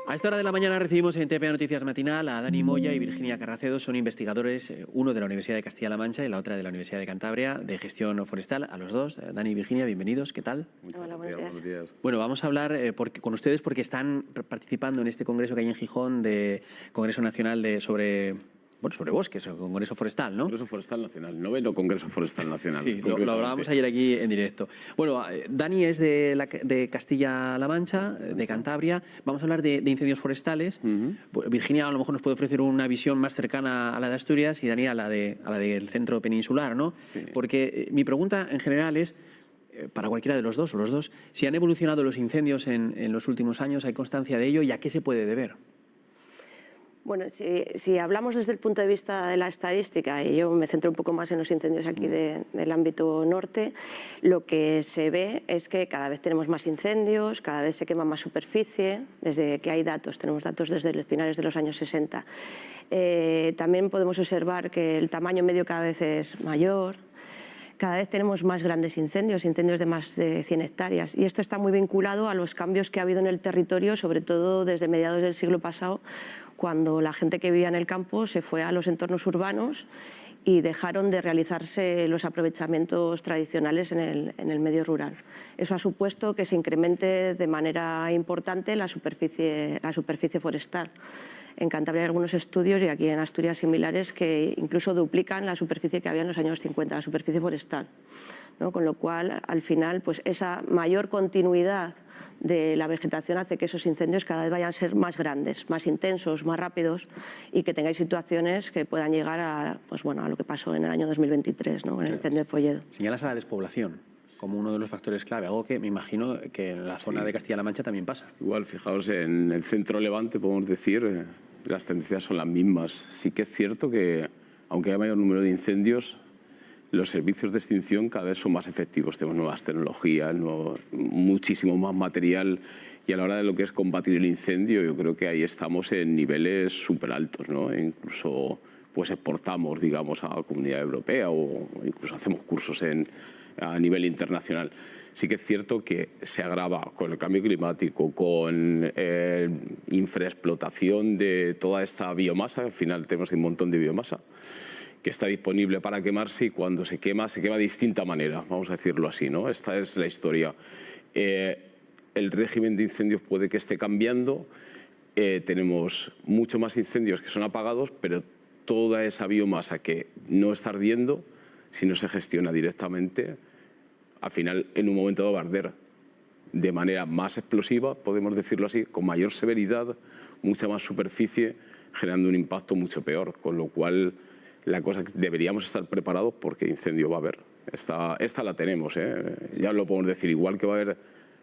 A esta hora de la mañana recibimos en TPA Noticias Matinal a Dani Moya y Virginia Carracedo. Son investigadores, uno de la Universidad de Castilla-La Mancha y la otra de la Universidad de Cantabria, de gestión forestal. A los dos, Dani y Virginia, bienvenidos. ¿Qué tal? Hola, buenos días. Bueno, vamos a hablar con ustedes porque están participando en este congreso que hay en Gijón, de Congreso Nacional sobre bosques, o Congreso Forestal, ¿no? Congreso Forestal Nacional, 9º Congreso Forestal Nacional. Sí, lo hablábamos ayer aquí en directo. Bueno, Dani es de Castilla-La Mancha, de Cantabria. Vamos a hablar de incendios forestales. Virginia a lo mejor nos puede ofrecer una visión más cercana a la de Asturias y Dani a la del centro peninsular, ¿no? Sí. Porque mi pregunta en general es, para cualquiera de los dos o los dos, si han evolucionado los incendios en los últimos años, ¿hay constancia de ello y a qué se puede deber? Bueno, si hablamos desde el punto de vista de la estadística, y yo me centro un poco más en los incendios aquí del ámbito norte, lo que se ve es que cada vez tenemos más incendios, cada vez se quema más superficie, desde que hay datos, tenemos datos desde los finales de los años 60. También podemos observar que el tamaño medio cada vez es mayor. Cada vez tenemos más grandes incendios de más de 100 hectáreas, y esto está muy vinculado a los cambios que ha habido en el territorio, sobre todo desde mediados del siglo pasado, cuando la gente que vivía en el campo se fue a los entornos urbanos y dejaron de realizarse los aprovechamientos tradicionales en el medio rural. Eso ha supuesto que se incremente de manera importante la superficie forestal. En Cantabria hay algunos estudios, y aquí en Asturias similares, que incluso duplican la superficie que había en los años 50, la superficie forestal, ¿no? Con lo cual, al final, pues esa mayor continuidad de la vegetación hace que esos incendios cada vez vayan a ser más grandes, más intensos, más rápidos, y que tengáis situaciones que puedan llegar a, pues bueno, a lo que pasó en el año 2023, ¿no? Con el incendio de Folledo. Señalas a la despoblación como uno de los factores clave, algo que me imagino que en la zona de Castilla-La Mancha también pasa. Igual, fijaos, en el centro Levante podemos decir, las tendencias son las mismas. Sí que es cierto que, aunque haya mayor número de incendios, los servicios de extinción cada vez son más efectivos. Tenemos nuevas tecnologías, muchísimo más material, y a la hora de lo que es combatir el incendio, yo creo que ahí estamos en niveles súper altos, ¿no? E incluso pues exportamos, digamos, a la Comunidad Europea, o incluso hacemos cursos a nivel internacional. Sí que es cierto que se agrava con el cambio climático, con infraexplotación de toda esta biomasa. Al final tenemos un montón de biomasa que está disponible para quemarse, y cuando se quema de distinta manera, vamos a decirlo así, ¿no? Esta es la historia. El régimen de incendios puede que esté cambiando, tenemos mucho más incendios que son apagados, pero toda esa biomasa que no está ardiendo, si no se gestiona directamente, al final en un momento dado va a arder de manera más explosiva, podemos decirlo así, con mayor severidad, mucha más superficie, generando un impacto mucho peor, con lo cual la cosa que deberíamos estar preparados, porque incendio va a haber. Esta la tenemos, ya lo podemos decir, igual que va a haber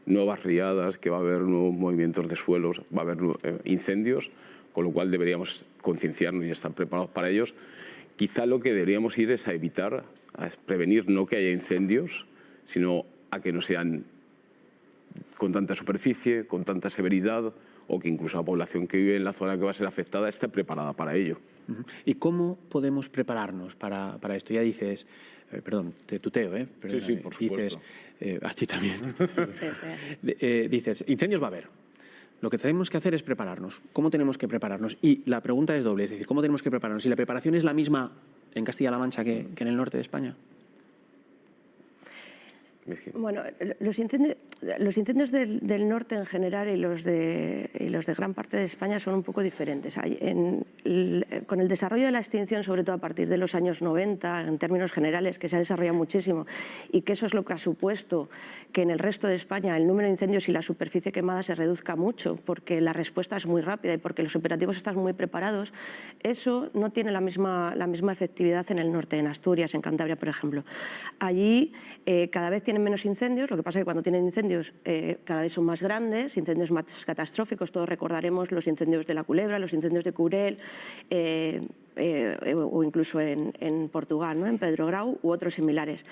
nuevas riadas, que va a haber nuevos movimientos de suelos, va a haber incendios, con lo cual deberíamos concienciarnos y estar preparados para ellos. Quizá lo que deberíamos ir es a evitar, a prevenir no que haya incendios, sino a que no sean con tanta superficie, con tanta severidad, o que incluso la población que vive en la zona que va a ser afectada esté preparada para ello. ¿Y cómo podemos prepararnos para esto? Ya dices, perdón, te tuteo, Sí, sí, por supuesto. Dices, a ti también. Sí. Dices, incendios va a haber. Lo que tenemos que hacer es prepararnos. ¿Cómo tenemos que prepararnos? Y la pregunta es doble, es decir, ¿cómo tenemos que prepararnos? ¿Y la preparación es la misma en Castilla-La Mancha que en el norte de España? Bueno, los incendios del norte en general y los de gran parte de España son un poco diferentes. Con el desarrollo de la extinción, sobre todo a partir de los años 90, en términos generales, que se ha desarrollado muchísimo, y que eso es lo que ha supuesto que en el resto de España el número de incendios y la superficie quemada se reduzca mucho, porque la respuesta es muy rápida y porque los operativos están muy preparados, eso no tiene la misma efectividad en el norte, en Asturias, en Cantabria, por ejemplo. Allí cada vez tienen menos incendios, lo que pasa es que cuando tienen incendios cada vez son más grandes, incendios más catastróficos. Todos recordaremos los incendios de La Culebra, los incendios de Curel, o incluso en Portugal, ¿no? En Pedro Grau u otros similares.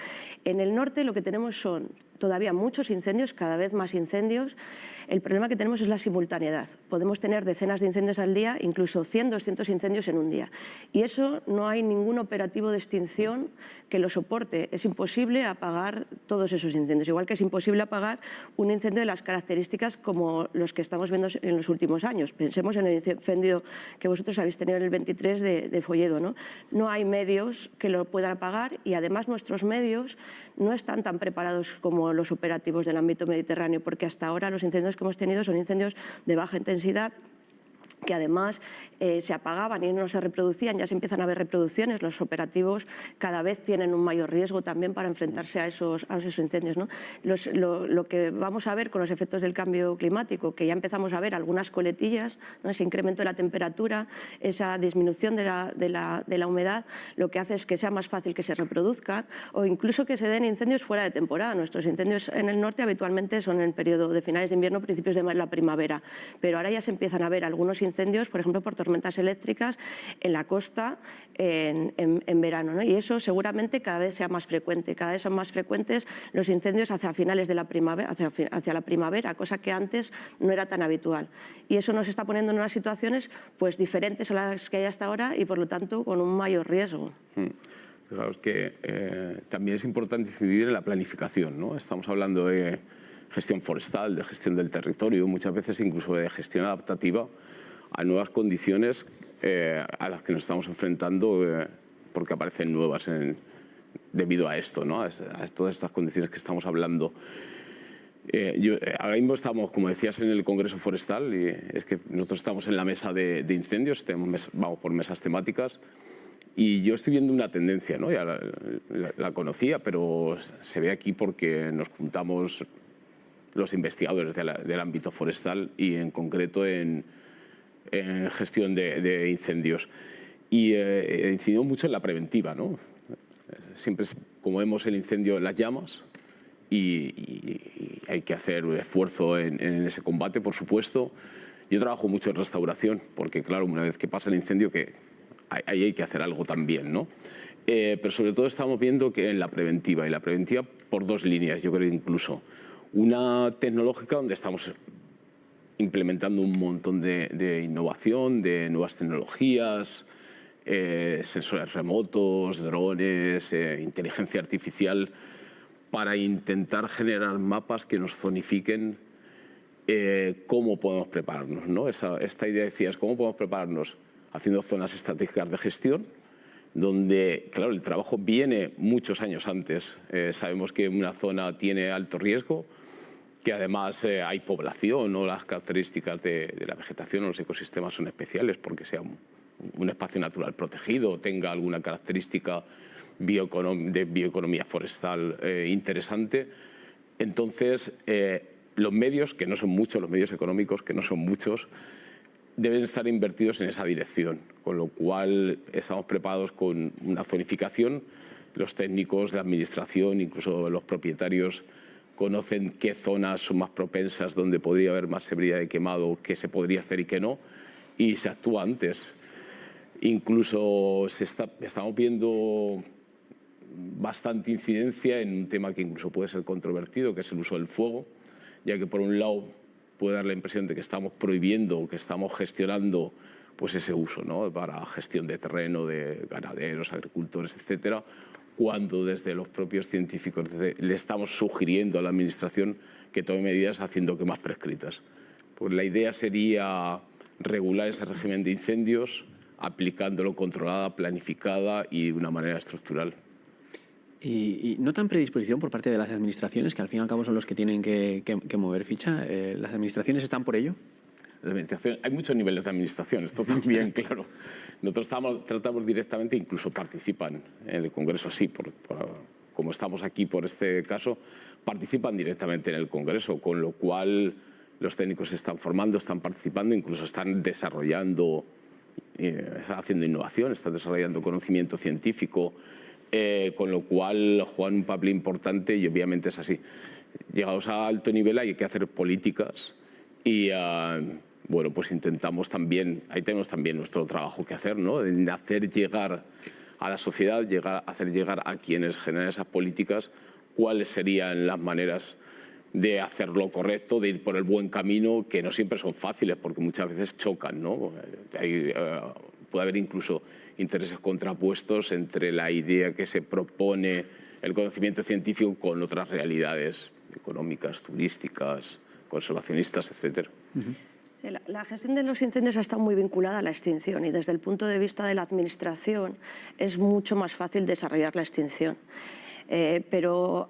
En el norte lo que tenemos son todavía muchos incendios, cada vez más incendios. El problema que tenemos es la simultaneidad. Podemos tener decenas de incendios al día, incluso 100, 200 incendios en un día. Y eso no hay ningún operativo de extinción que lo soporte. Es imposible apagar todos esos incendios, igual que es imposible apagar un incendio de las características como los que estamos viendo en los últimos años. Pensemos en el incendio que vosotros habéis tenido en el 23 de Folledo, ¿no? No hay medios que lo puedan apagar y además nuestros medios no están tan preparados como los operativos del ámbito mediterráneo, porque hasta ahora los incendios que hemos tenido son incendios de baja intensidad, que además se apagaban y no se reproducían, ya se empiezan a ver reproducciones, los operativos cada vez tienen un mayor riesgo también para enfrentarse a esos incendios, ¿no? Lo que vamos a ver con los efectos del cambio climático, que ya empezamos a ver algunas coletillas, ¿no? Ese incremento de la temperatura, esa disminución de la humedad, lo que hace es que sea más fácil que se reproduzcan o incluso que se den incendios fuera de temporada. Nuestros incendios en el norte habitualmente son en el periodo de finales de invierno, principios de la primavera, pero ahora ya se empiezan a ver algunos incendios, por ejemplo, por tormentas eléctricas en la costa en verano, ¿no? Y eso seguramente cada vez sea más frecuente. Cada vez son más frecuentes los incendios hacia finales de la primavera, hacia la primavera, cosa que antes no era tan habitual. Y eso nos está poniendo en unas situaciones pues diferentes a las que hay hasta ahora y, por lo tanto, con un mayor riesgo. Fijaos que también es importante incidir en la planificación, ¿no? Estamos hablando de gestión forestal, de gestión del territorio, muchas veces incluso de gestión adaptativa a nuevas condiciones a las que nos estamos enfrentando porque aparecen nuevas debido a esto, ¿no? A todas estas condiciones que estamos hablando. Ahora mismo estamos, como decías, en el Congreso Forestal y es que nosotros estamos en la mesa de incendios, vamos por mesas temáticas y yo estoy viendo una tendencia, ¿no? Ya la conocía, pero se ve aquí porque nos juntamos los investigadores del ámbito forestal y en concreto en gestión de incendios. Y incidimos mucho en la preventiva, ¿no? Siempre, como vemos el incendio, las llamas y hay que hacer un esfuerzo en ese combate, por supuesto. Yo trabajo mucho en restauración porque, claro, una vez que pasa el incendio, ahí hay que hacer algo también, ¿no? Pero sobre todo estamos viendo que en la preventiva, y la preventiva por dos líneas, yo creo incluso. Una tecnológica donde estamos implementando un montón de innovación, de nuevas tecnologías, sensores remotos, drones, inteligencia artificial, para intentar generar mapas que nos zonifiquen cómo podemos prepararnos, ¿no? Esta idea, decías, ¿cómo podemos prepararnos? Haciendo zonas estratégicas de gestión, donde, claro, el trabajo viene muchos años antes. Sabemos que una zona tiene alto riesgo, que además hay población, ¿no? Las características de la vegetación o los ecosistemas son especiales porque sea un espacio natural protegido, tenga alguna característica de bioeconomía forestal interesante. Entonces, los medios, que no son muchos, los medios económicos, que no son muchos, deben estar invertidos en esa dirección, con lo cual estamos preparados con una zonificación. Los técnicos de administración, incluso los propietarios, conocen qué zonas son más propensas, donde podría haber más severidad de quemado, qué se podría hacer y qué no, y se actúa antes. Incluso estamos viendo bastante incidencia en un tema que incluso puede ser controvertido, que es el uso del fuego, ya que por un lado puede dar la impresión de que estamos prohibiendo o que estamos gestionando pues ese uso, ¿no? Para gestión de terreno de ganaderos, agricultores, etcétera, cuando desde los propios científicos le estamos sugiriendo a la Administración que tome medidas haciendo quemas prescritas. Pues la idea sería regular ese régimen de incendios, aplicándolo controlada, planificada y de una manera estructural. ¿Y notan predisposición por parte de las administraciones, que al fin y al cabo son los que tienen que mover ficha? ¿Las administraciones están por ello? Hay muchos niveles de administración, esto también, claro. Nosotros tratamos directamente, incluso participan en el Congreso, sí, como estamos aquí por este caso, participan directamente en el Congreso, con lo cual los técnicos se están formando, están participando, incluso están desarrollando, están haciendo innovación, están desarrollando conocimiento científico, con lo cual juegan un papel importante y obviamente es así. Llegados a alto nivel hay que hacer políticas y bueno, pues intentamos también, ahí tenemos también nuestro trabajo que hacer, ¿no? En hacer llegar a la sociedad, hacer llegar a quienes generan esas políticas cuáles serían las maneras de hacer lo correcto, de ir por el buen camino, que no siempre son fáciles porque muchas veces chocan, ¿no? Puede haber incluso intereses contrapuestos entre la idea que se propone el conocimiento científico con otras realidades económicas, turísticas, conservacionistas, etcétera. Sí, la gestión de los incendios ha estado muy vinculada a la extinción y desde el punto de vista de la administración es mucho más fácil desarrollar la extinción. Pero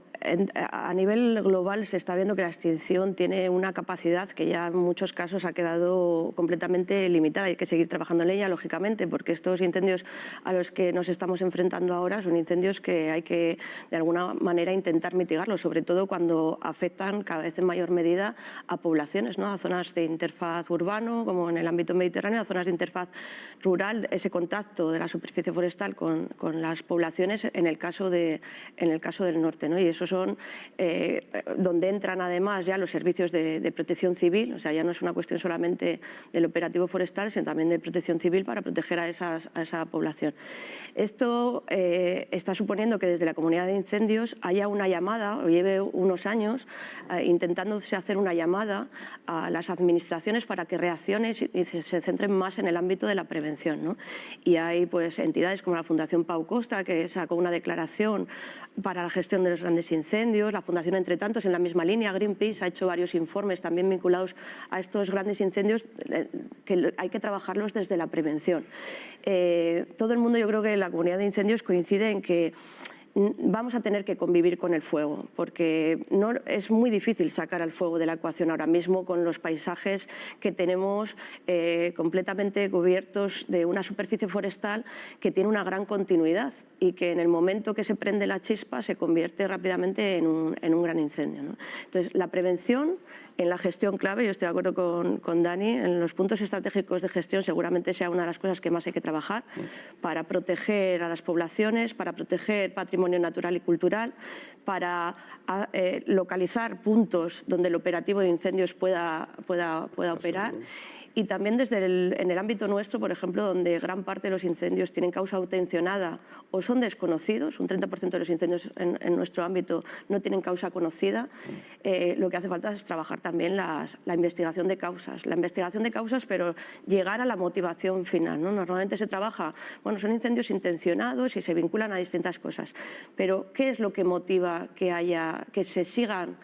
a nivel global se está viendo que la extinción tiene una capacidad que ya en muchos casos ha quedado completamente limitada. Hay que seguir trabajando en ella, lógicamente, porque estos incendios a los que nos estamos enfrentando ahora son incendios que hay que, de alguna manera, intentar mitigarlos, sobre todo cuando afectan cada vez en mayor medida a poblaciones, ¿no? A zonas de interfaz urbano, como en el ámbito mediterráneo, a zonas de interfaz rural, ese contacto de la superficie forestal con las poblaciones en el caso del norte, ¿no? Y esos son donde entran además ya los servicios de protección civil, o sea, ya no es una cuestión solamente del operativo forestal, sino también de protección civil para proteger a esa población. Esto está suponiendo que desde la comunidad de incendios haya una llamada, o lleve unos años intentándose hacer una llamada a las administraciones para que reaccionen y se centren más en el ámbito de la prevención, ¿no? Y hay pues entidades como la Fundación Pau Costa, que sacó una declaración para la gestión de los grandes incendios, la Fundación Entre Tantos en la misma línea, Greenpeace ha hecho varios informes también vinculados a estos grandes incendios que hay que trabajarlos desde la prevención. Todo el mundo, yo creo que la comunidad de incendios coincide en que vamos a tener que convivir con el fuego, porque es muy difícil sacar al fuego de la ecuación ahora mismo con los paisajes que tenemos completamente cubiertos de una superficie forestal que tiene una gran continuidad y que en el momento que se prende la chispa se convierte rápidamente en un gran incendio, ¿no? Entonces, la prevención en la gestión clave, yo estoy de acuerdo con Dani, en los puntos estratégicos de gestión seguramente sea una de las cosas que más hay que trabajar para proteger a las poblaciones, para proteger patrimonio natural y cultural, para localizar puntos donde el operativo de incendios pueda operar. Y también en el ámbito nuestro, por ejemplo, donde gran parte de los incendios tienen causa intencionada o son desconocidos, un 30% de los incendios en nuestro ámbito no tienen causa conocida, lo que hace falta es trabajar también la investigación de causas. La investigación de causas, pero llegar a la motivación final, ¿no? Normalmente se trabaja, bueno, son incendios intencionados y se vinculan a distintas cosas, pero ¿qué es lo que motiva que se sigan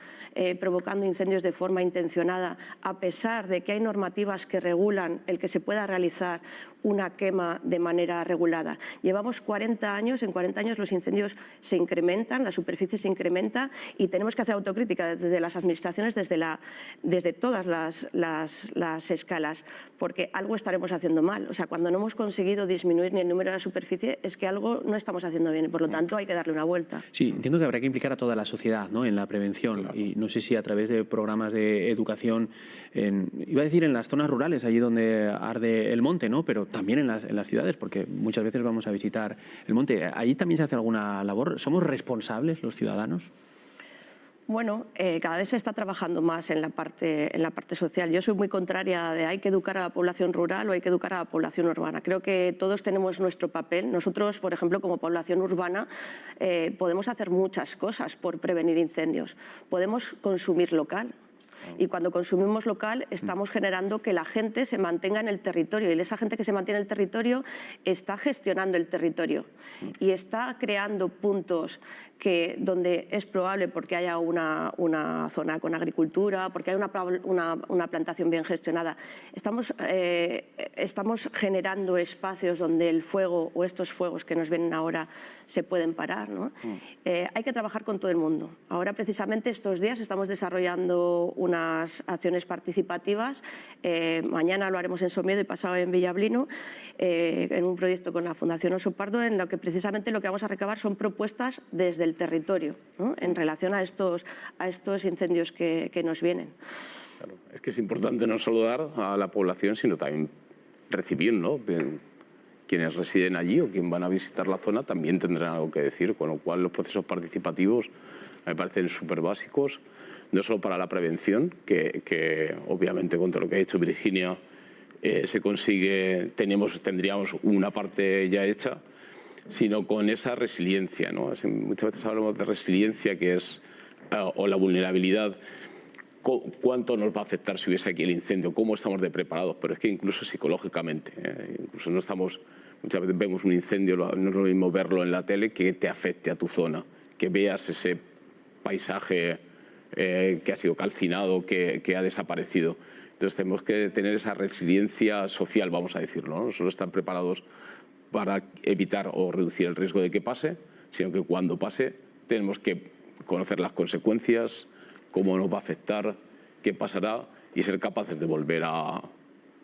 provocando incendios de forma intencionada, a pesar de que hay normativas que regulan el que se pueda realizar una quema de manera regulada? Llevamos 40 años, en 40 años los incendios se incrementan, la superficie se incrementa y tenemos que hacer autocrítica desde las administraciones, desde todas las escalas, porque algo estaremos haciendo mal. O sea, cuando no hemos conseguido disminuir ni el número de la superficie es que algo no estamos haciendo bien y por lo tanto hay que darle una vuelta. Sí, entiendo que habrá que implicar a toda la sociedad, ¿no?, en la prevención. Claro. Y no sé si a través de programas de educación, iba a decir en las zonas rurales, allí donde arde el monte, ¿no?, pero también en las ciudades, porque muchas veces vamos a visitar el monte. ¿Allí también se hace alguna labor? ¿Somos responsables los ciudadanos? Bueno, cada vez se está trabajando más en la parte social. Yo soy muy contraria de hay que educar a la población rural o hay que educar a la población urbana. Creo que todos tenemos nuestro papel. Nosotros, por ejemplo, como población urbana, podemos hacer muchas cosas por prevenir incendios. Podemos consumir local. Y cuando consumimos local estamos generando que la gente se mantenga en el territorio y esa gente que se mantiene en el territorio está gestionando el territorio y está creando puntos donde es probable, porque haya una zona con agricultura, porque hay una plantación bien gestionada, estamos generando espacios donde el fuego o estos fuegos que nos vienen ahora se pueden parar, ¿no? Hay que trabajar con todo el mundo. Ahora precisamente estos días estamos desarrollando unas acciones participativas, mañana lo haremos en Somiedo y pasado en Villablino, en un proyecto con la Fundación Oso Pardo, en lo que precisamente lo que vamos a recabar son propuestas desde el territorio, ¿no?, en relación a estos incendios que nos vienen. Claro, es que es importante no solo dar a la población, sino también recibir, ¿no? Quienes residen allí o quienes van a visitar la zona también tendrán algo que decir, con lo cual los procesos participativos me parecen súper básicos. no solo para la prevención, que obviamente con todo lo que ha hecho Virginia se consigue, tendríamos una parte ya hecha, sino con esa resiliencia, ¿no? Muchas veces hablamos de resiliencia, que es, o la vulnerabilidad, cuánto nos va a afectar si hubiese aquí el incendio, cómo estamos de preparados, pero es que incluso psicológicamente, incluso no estamos, muchas veces vemos un incendio, no es lo mismo verlo en la tele que te afecte a tu zona, que veas ese paisaje que ha sido calcinado, que ha desaparecido. Entonces tenemos que tener esa resiliencia social, vamos a decirlo, no solo estar preparados para evitar o reducir el riesgo de que pase, sino que cuando pase tenemos que conocer las consecuencias, cómo nos va a afectar, qué pasará y ser capaces de volver a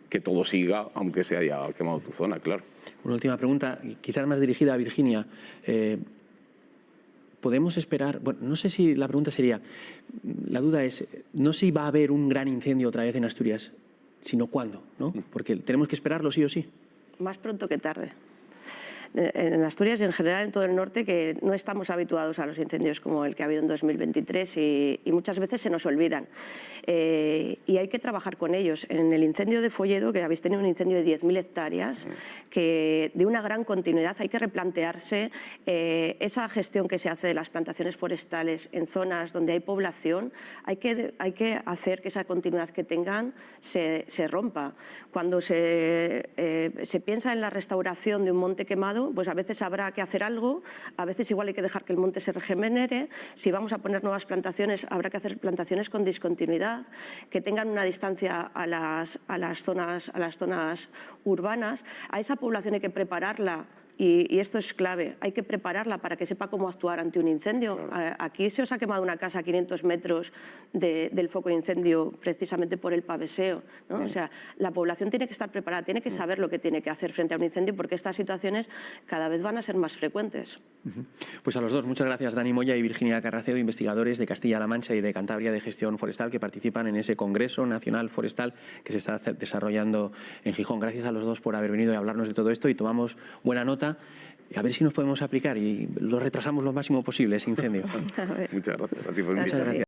que todo siga, aunque se haya quemado tu zona, claro. Una última pregunta, quizás más dirigida a Virginia. ¿Podemos esperar? Bueno, no sé si la pregunta sería, la duda es, no si va a haber un gran incendio otra vez en Asturias, sino cuándo, ¿no? Porque tenemos que esperarlo sí o sí. Más pronto que tarde. En Asturias y en general en todo el norte, que no estamos habituados a los incendios como el que ha habido en 2023 y muchas veces se nos olvidan. Y hay que trabajar con ellos. En el incendio de Folledo, que habéis tenido un incendio de 10.000 hectáreas, que de una gran continuidad, hay que replantearse esa gestión que se hace de las plantaciones forestales en zonas donde hay población. Hay que hacer que esa continuidad que tengan se rompa. Cuando se piensa en la restauración de un monte quemado, pues a veces habrá que hacer algo, a veces igual hay que dejar que el monte se regenere. Si vamos a poner nuevas plantaciones, habrá que hacer plantaciones con discontinuidad, que tengan una distancia a las zonas urbanas. A esa población hay que prepararla. Y esto es clave, hay que prepararla para que sepa cómo actuar ante un incendio. Aquí se os ha quemado una casa a 500 metros del foco de incendio precisamente por el paveseo, ¿no? O sea, la población tiene que estar preparada, tiene que saber lo que tiene que hacer frente a un incendio, porque estas situaciones cada vez van a ser más frecuentes. Pues a los dos, muchas gracias, Dani Moya y Virginia Carracedo, investigadores de Castilla-La Mancha y de Cantabria de Gestión Forestal, que participan en ese Congreso Nacional Forestal que se está desarrollando en Gijón. Gracias a los dos por haber venido y hablarnos de todo esto, y tomamos buena nota. A ver si nos podemos aplicar y lo retrasamos lo máximo posible, ese incendio. Muchas gracias a ti por Muchas gracias.